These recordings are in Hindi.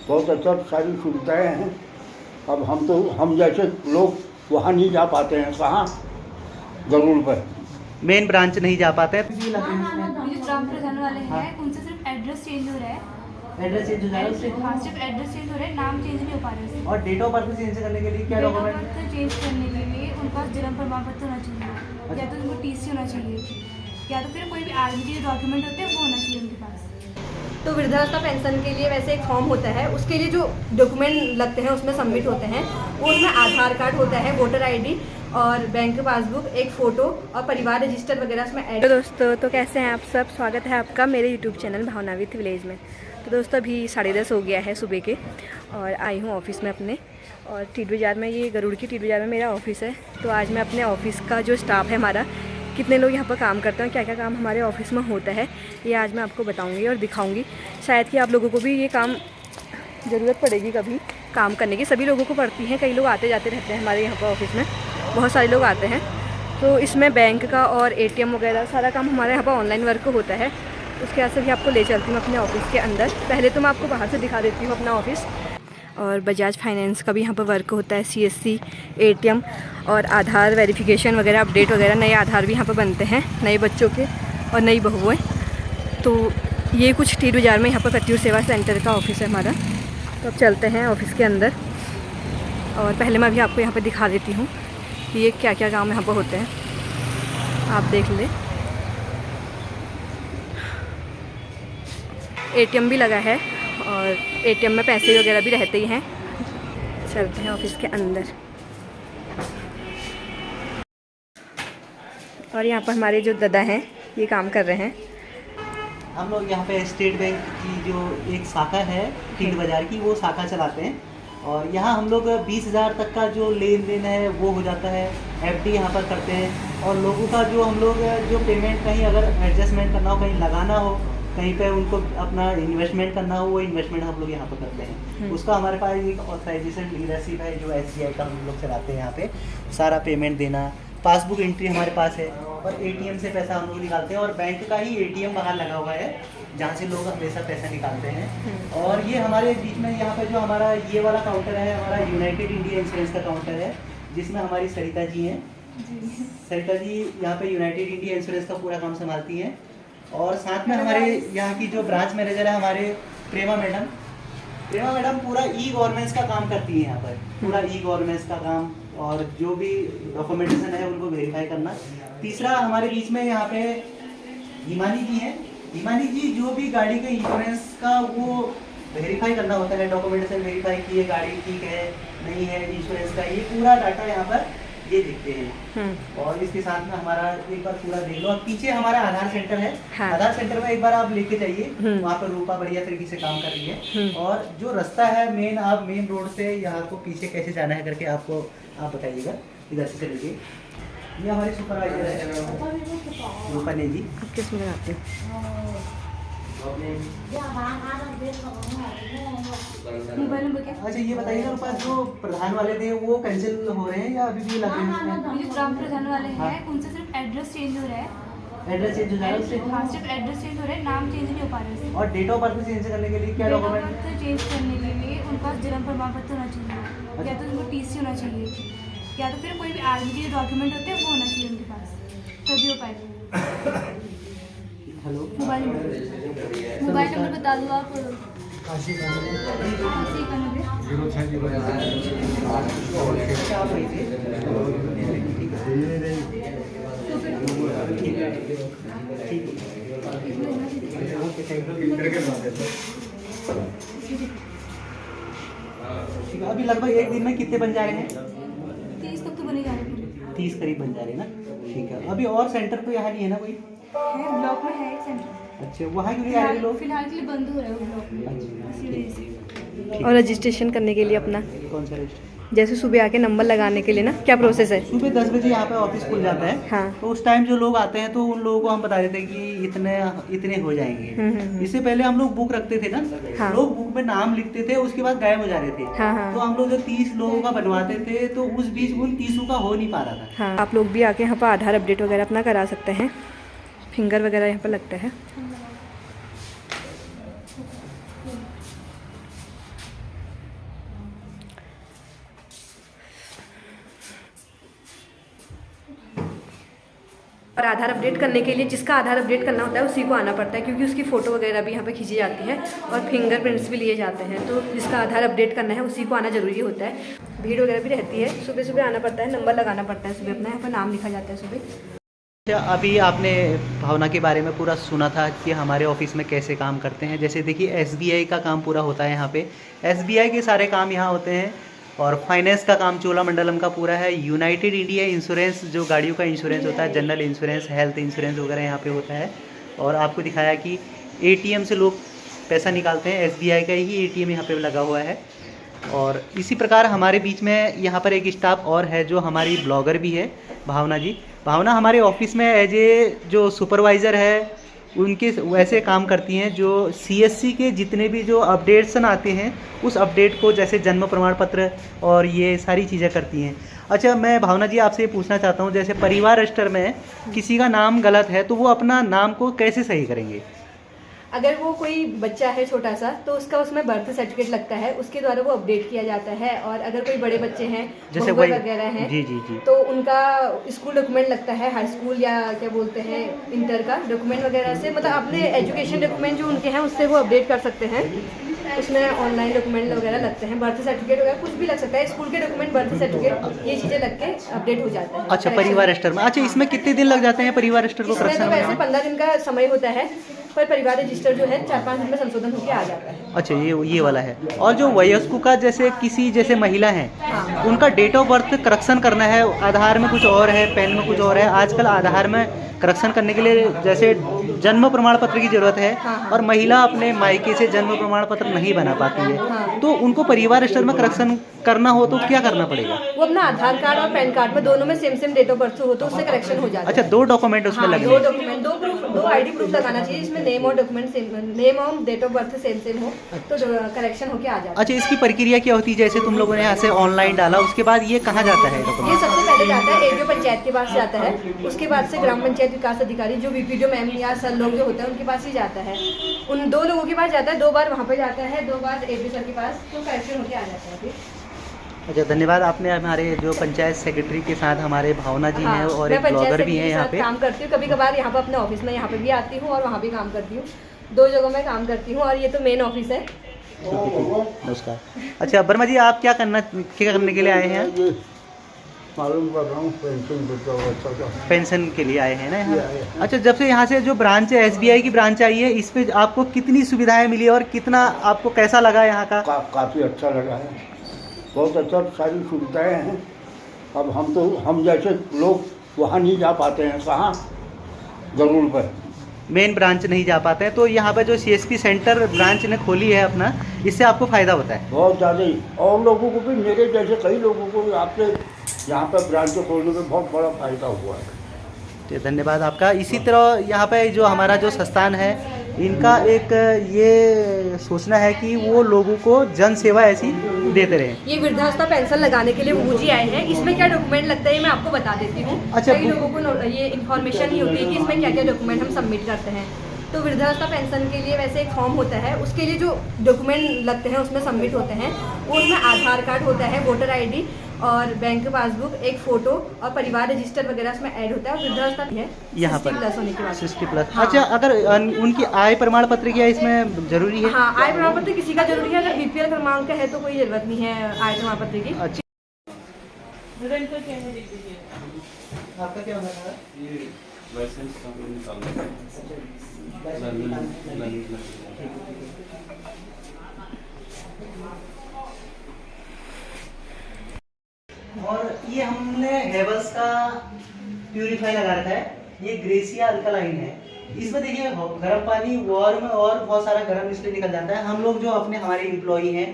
बहुत अच्छा सारी सुविधाएं हैं। अब हम जैसे लोग वहाँ नहीं जा पाते हैं। कहाँ? गरुड़ पर मेन ब्रांच नहीं जा पाते हैं। जो ग्राम प्रधान वाले हैं उनसे सिर्फ एड्रेस चेंज हो रहा है। एड्रेस चेंज हो जा रहा है उससे? हाँ, सिर्फ एड्रेस चेंज हो रहा है, नाम चेंज नहीं हो पा रहा है उससे। और डेट ऑफ बर्थ चेंज करने के लिए क्या date of document? Birth change करने के लिए उनके पास जन्म प्रमाण पत्र होना चाहिए, या तो उनको टीसी होना चाहिए, या तो फिर कोई भी आर्मी के डॉक्यूमेंट होते हैं वो होना चाहिए उनके पास। तो वृद्धावस्था पेंशन के लिए वैसे एक फॉर्म होता है, उसके लिए जो डॉक्यूमेंट लगते हैं उसमें सबमिट होते हैं, वो उसमें आधार कार्ड होता है, वोटर आईडी और बैंक पासबुक, एक फ़ोटो और परिवार रजिस्टर वगैरह उसमें ऐड। तो दोस्तों, तो कैसे हैं आप सब? स्वागत है आपका मेरे YouTube channel Bhavna with village में। तो दोस्तों, अभी 10:30 हो गया है सुबह के और आई हूँ ऑफिस में अपने, और टीट बाज़ार में, ये गरुड़ की टीट बाज़ार में मेरा ऑफिस है। तो आज मैं अपने ऑफिस का जो स्टाफ है हमारा, कितने लोग यहाँ पर काम करते हैं, क्या क्या काम हमारे ऑफिस में होता है, ये आज मैं आपको बताऊँगी और दिखाऊँगी। शायद कि आप लोगों को भी ये काम ज़रूरत पड़ेगी कभी काम करने की, सभी लोगों को पड़ती है। कई लोग आते जाते रहते हैं हमारे यहाँ पर ऑफिस में, बहुत सारे लोग आते हैं। तो इसमें बैंक का और ATM वगैरह सारा काम हमारे यहाँ पर ऑनलाइन वर्क होता है। उसके बाद से भी आपको ले चलती हूँ अपने ऑफिस के अंदर। पहले तो मैं आपको बाहर से दिखा देती हूँ अपना ऑफिस। और बजाज फाइनेंस का भी यहाँ पर वर्क होता है, CSC, ATM और आधार वेरिफिकेशन वगैरह, अपडेट वगैरह। नए आधार भी यहाँ पर बनते हैं, नए बच्चों के और नई बहुएँ। तो ये कुछ टीट बाज़ार में यहाँ पर कत्यूर सेवा सेंटर का ऑफिस है हमारा। तो अब चलते हैं ऑफिस के अंदर, और पहले मैं भी आपको यहाँ पर दिखा देती हूँ कि ये क्या क्या काम यहाँ पर होते हैं, आप देख लें। ATM भी लगा है और ATM में पैसे वगैरह भी रहते ही हैं। चलते हैं ऑफिस के अंदर। और यहाँ पर हमारे जो दादा हैं ये काम कर रहे हैं। हम लोग यहाँ पे स्टेट बैंक की जो एक शाखा है टीट बाज़ार की, वो शाखा चलाते हैं। और यहाँ हम लोग 20,000 तक का जो लेन देन है वो हो जाता है, FD यहाँ पर करते हैं। और लोगों का जो हम लोग जो पेमेंट कहीं अगर एडजस्टमेंट करना हो, कहीं लगाना हो, कहीं पे उनको अपना इन्वेस्टमेंट करना हो, वो इन्वेस्टमेंट हम लोग यहाँ पर करते हैं। उसका हमारे पास एक ऑथराइजेशन डीलरशिप है जो SBI का हम लोग चलाते हैं। यहाँ पे सारा पेमेंट देना, पासबुक एंट्री हमारे पास है, और ATM से पैसा हम लोग निकालते हैं। और बैंक का ही ATM बाहर लगा हुआ है जहाँ से लोग हमेशा पैसा निकालते हैं। और ये हमारे बीच में यहाँ पे जो हमारा ये वाला काउंटर है, हमारा यूनाइटेड इंडिया इंश्योरेंस का काउंटर है, जिसमें हमारी सरिता जी हैं। सरिता जी यहाँ पे यूनाइटेड इंडिया इंश्योरेंस का पूरा काम संभालती हैं। और साथ में हमारे यहाँ की जो ब्रांच मैनेजर है हमारे प्रेमा मैडम पूरा ई-गवर्नेंस का काम करती है यहाँ पर, पूरा ई-गवर्नेंस का काम, और जो भी डॉक्यूमेंटेशन है उनको वेरीफाई करना। तीसरा हमारे बीच में यहाँ पे हिमानी जी हैं। हिमानी जी जो भी गाड़ी के इंश्योरेंस का वो वेरीफाई करना होता है, डॉक्यूमेंटेशन वेरीफाई की है, गाड़ी ठीक है नहीं है, इंश्योरेंस का ये पूरा डाटा यहाँ पर ये देखते हैं। और इसके साथ में हमारा एक बार पूरा देख लो। और पीछे हमारा आधार सेंटर है। हाँ। आधार सेंटर में एक बार आप लेके जाइए, वहाँ पर रूपा बढ़िया तरीके से काम कर रही है। और जो रास्ता है मेन, आप मेन रोड से यहाँ को पीछे कैसे जाना है करके आपको आप बताइएगा, इधर से चलिए। ये हमारी सुपरवाइजर है रूपा ने जी। आप किस में आते हैं? मोबाइल नंबर क्या? अच्छा ये बताइएगा रूपा, जो प्रधान वाले थे वो कैंसिल हो रहे हैं या अभी भी लगे हैं? जो ग्राम प्रधान वाले हैं उनसे सिर्फ एड्रेस चेंज हो रहा है। एड्रेस चेंज हो जा रहा है उससे? हाँ, सिर्फ एड्रेस चेंज हो रहा है, नाम चेंज नहीं हो पा रहा है उससे। और डेट ऑफ बर्थ चेंज करने के लिए क्या date of document? Birth change करने के लिए उनके पास जन्म प्रमाण पत्र होना चाहिए, या तो उनको TC होना चाहिए, या तो फिर कोई भी आर्मी के डॉक्यूमेंट होते हैं वो होना चाहिए उनके पास, तभी हो पाएगा। हेलो, मोबाइल नंबर बता दो आप। 80 91 अच्छा आप रही थी, ठीक है ठीक है, ओके थैंक यू। अभी लगभग एक दिन में कितने बन जा रहे हैं? 30 तक तो बने जा रहे हैं। 30 करीब बन जा रहे हैं ना, ठीक है। अभी और सेंटर तो यहाँ नहीं है ना कोई? है, ब्लॉक में है एक सेंटर। अच्छा, वहाँ क्यों नहीं आ रहे लोग? फिलहाल के लिए बंद हो रहा है वो ब्लॉक में, इसी वजह से। और रजिस्ट्रेशन करने के लिए अपना, कौन सा रजिस्टर? जैसे सुबह आके नंबर लगाने के लिए ना, क्या प्रोसेस है? सुबह 10 बजे यहाँ पे ऑफिस खुल जाता है। हाँ। तो उस टाइम जो लोग आते हैं तो उन लोगों को हम बता देते हैं कि इतने हो जाएंगे। इससे पहले हम लोग बुक रखते थे ना। हाँ। लोग बुक में नाम लिखते थे, उसके बाद गायब हो जा रहे थे। हाँ, हाँ। तो हम लोग जब 30 लोगों का बनवाते थे तो उस बीच उन 30 का हो नहीं पा रहा था। हाँ, आप लोग भी आके यहाँ पर आधार अपडेट वगैरह अपना करा सकते हैं। फिंगर वगैरह यहाँ पर लगता है। और आधार अपडेट करने के लिए जिसका आधार अपडेट करना होता है उसी को आना पड़ता है, क्योंकि उसकी फ़ोटो वगैरह भी यहाँ पे खींची जाती है और फिंगरप्रिंट्स भी लिए जाते हैं। तो जिसका आधार अपडेट करना है उसी को आना ज़रूरी होता है। भीड़ वगैरह भी रहती है, सुबह सुबह आना पड़ता है, नंबर लगाना पड़ता है सुबह अपना, यहाँ पर नाम लिखा जाता है सुबह। अच्छा, अभी आपने भावना के बारे में पूरा सुना था कि हमारे ऑफिस में कैसे काम करते हैं। जैसे देखिए SBI का काम पूरा होता है यहाँ पे, SBI के सारे काम यहाँ होते हैं। और फाइनेंस का काम चोलामंडलम का पूरा है। यूनाइटेड इंडिया इंश्योरेंस जो गाड़ियों का इंश्योरेंस होता है, जनरल इंश्योरेंस, हेल्थ इंश्योरेंस वगैरह यहाँ पे होता है। और आपको दिखाया कि ATM से लोग पैसा निकालते हैं, SBI का ही ATM यहाँ पे लगा हुआ है। और इसी प्रकार हमारे बीच में यहाँ पर एक स्टाफ और है जो हमारी ब्लॉगर भी है, भावना जी। भावना हमारे ऑफिस में एज ए जो सुपरवाइज़र है उनके वैसे काम करती हैं, जो CSC के जितने भी जो अपडेट्सन आते हैं उस अपडेट को, जैसे जन्म प्रमाण पत्र और ये सारी चीज़ें करती हैं। अच्छा, मैं भावना जी आपसे ये पूछना चाहता हूँ, जैसे परिवार रजिस्टर में किसी का नाम गलत है तो वो अपना नाम को कैसे सही करेंगे? अगर वो कोई बच्चा है छोटा सा तो उसका उसमें बर्थ सर्टिफिकेट लगता है, उसके द्वारा वो अपडेट किया जाता है। और अगर कोई बड़े बच्चे हैं जैसे बहुआ वगैरह हैं जी जी जी, तो उनका स्कूल डॉक्यूमेंट लगता है, हाई स्कूल या क्या बोलते हैं इंटर का डॉक्यूमेंट वगैरह से, मतलब अपने एजुकेशन डॉक्यूमेंट जो उनके हैं उससे वो अपडेट कर सकते हैं। उसमें ऑनलाइन डॉक्यूमेंट वगैरह लगते हैं, बर्थ सर्टिफिकेट वगैरह कुछ भी लग सकता है, स्कूल के डॉक्यूमेंट, बर्थ सर्टिफिकेट, ये चीज़ें लग के अपडेट हो जाता है। अच्छा, परिवार रजिस्टर में। अच्छा, इसमें कितने दिन लग जाते हैं परिवार रजिस्टर को इसमें करेक्शन तो वैसे में? 15 दिन का समय होता है, पर परिवार रजिस्टर जो है 4-5 दिन में संशोधन होकर आ जाता है। अच्छा, ये वाला है। और जो वयस्कों का, जैसे किसी जैसे महिला हैं उनका डेट ऑफ बर्थ करेक्शन करना है, आधार में कुछ और है, पैन में कुछ और है। आजकल आधार में करेक्शन करने के लिए जैसे जन्म प्रमाण पत्र की जरूरत है, और महिला अपने मायके से जन्म प्रमाण पत्र नहीं बना पाती है, तो उनको परिवार रजिस्टर में करेक्शन करना हो तो क्या करना पड़ेगा? वो अपना आधार कार्ड और पैन कार्ड में दोनों में सेम डेट ऑफ बर्थ हो तो उससे करेक्शन हो जाता है। अच्छा, 2 डॉक्यूमेंट उसमें लगने दो डॉक्यूमेंट, 2 प्रूफ, 2 ID प्रूफ लगाना चाहिए, इसमें नेम और डॉक्यूमेंट सेम, नेम और डेट ऑफ बर्थ सेम हो तो करेक्शन होके आ जाता है। अच्छा, इसकी प्रक्रिया क्या होती है? जैसे तुम लोगों ने यहाँ से ऑनलाइन डाला, उसके बाद ये कहाँ जाता है ये डॉक्यूमेंट? सबसे पहले जाता है ADO पंचायत के पास जाता है, उसके बाद से ग्राम पंचायत विकास अधिकारी जो VPDO मैम या सर लोग जो होते हैं उनके पास ही जाता है। उन 2 लोगों के पास जाता है, 2 बार वहाँ पे जाता है, 2 बार ADO सर के पास, तो करेक्शन होके आ जाता है फिर। अच्छा, धन्यवाद। आपने हमारे जो पंचायत सेक्रेटरी के साथ हमारे भावना जी हैं और एक ब्लॉगर भी हैं यहाँ पे। काम करती हूँ, कभी कभार यहाँ पे अपने ऑफिस में यहाँ पे भी आती हूँ और वहाँ भी काम करती हूँ, 2 जगहों में काम करती हूँ, और ये तो मेन ऑफिस है। नमस्कार। अच्छा, वर्मा जी आप क्या करने के लिए आए हैं? मालूम कर रहा हूँ पेंशन के लिए आए हैं ना यहाँ? अच्छा, जब से यहाँ से जो ब्रांच है, SBI की ब्रांच आई है, इस पे आपको कितनी सुविधाएं मिली और कितना आपको कैसा लगा यहाँ का? काफ़ी अच्छा लगा है, बहुत अच्छा, सारी सुविधाएं हैं। अब हम जैसे लोग वहाँ नहीं जा पाते हैं, कहाँ जरूर पर मेन ब्रांच नहीं जा पाते हैं, तो यहाँ पे जो CSP सेंटर ब्रांच ने खोली है अपना, इससे आपको फ़ायदा होता है बहुत ज़्यादा ही। और लोगों को भी, मेरे जैसे कई लोगों को भी आपसे यहाँ पर ब्रांच खोलने में बहुत बड़ा फ़ायदा हुआ है। तो धन्यवाद आपका। इसी तरह यहाँ पे जो हमारा जो संस्थान है, इनका एक ये सोचना है कि वो लोगों को जन सेवा ऐसी देते रहे। ये वृद्धावस्था पेंशन लगाने के लिए वो जी आए हैं। इसमें क्या डॉक्यूमेंट लगता है मैं आपको बता देती हूँ। अच्छा, कई लोगों को ये इन्फॉर्मेशन नहीं होती है कि इसमें क्या क्या डॉक्यूमेंट हम सबमिट करते हैं। तो वृद्धावस्था पेंशन के लिए वैसे एक फॉर्म होता है, उसके लिए जो डॉक्यूमेंट लगते हैं उसमें सबमिट होते हैं, वो उसमें आधार कार्ड होता है, वोटर ID और बैंक पासबुक, एक फ़ोटो और परिवार रजिस्टर वगैरह उसमें ऐड होता है। वृद्धावस्था है यहाँ पर 60+ होने के बाद 60+। हाँ। अच्छा, अगर उनकी आय प्रमाण पत्र क्या इसमें जरूरी है? हाँ, आय प्रमाण पत्र किसी का जरूरी है, अगर BPL क्रमांक है तो कोई जरूरत नहीं है आय प्रमाण पत्र की। अच्छा, आपका क्या होना था? लाइसेंस निकालना और ये हमने हेवल्स का प्यूरीफाई लगा रखा है, ये ग्रेसिया अल्कलाइन है। इसमें देखिए गर्म पानी वार्म और बहुत सारा गर्म इसलिए निकल जाता है। हम लोग जो हमारे एम्प्लॉई हैं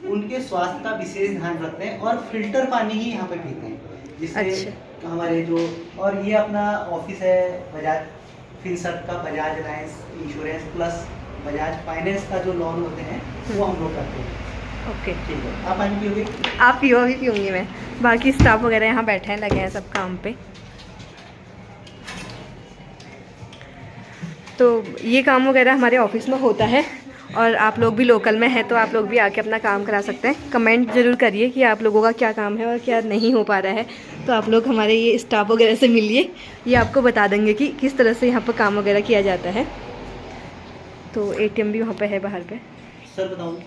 उनके स्वास्थ्य का विशेष ध्यान रखते हैं और फिल्टर पानी ही यहाँ पे पीते हैं, जिससे हमारे जो, और ये अपना ऑफिस है बजाज फिनसर्व का, Bajaj alliance insurance plus Bajaj finance का जो लोन होते हैं वो हम लोग करते हैं। ओके, ठीक है, आप पानी पियोगे? आप पियो, अभी पीऊँगी मैं। बाकी स्टाफ वगैरह यहाँ बैठे हैं, लगे हैं सब काम पे। तो ये काम वगैरह हमारे ऑफिस में होता है और आप लोग भी लोकल में हैं तो आप लोग भी आके अपना काम करा सकते हैं। कमेंट ज़रूर करिए कि आप लोगों का क्या काम है और क्या नहीं हो पा रहा है। तो आप लोग हमारे ये स्टाफ वगैरह से मिलिए, ये आपको बता देंगे कि किस तरह से यहाँ पर काम वगैरह किया जाता है। तो ATM भी वहाँ पे है बाहर पे। सर बताऊँ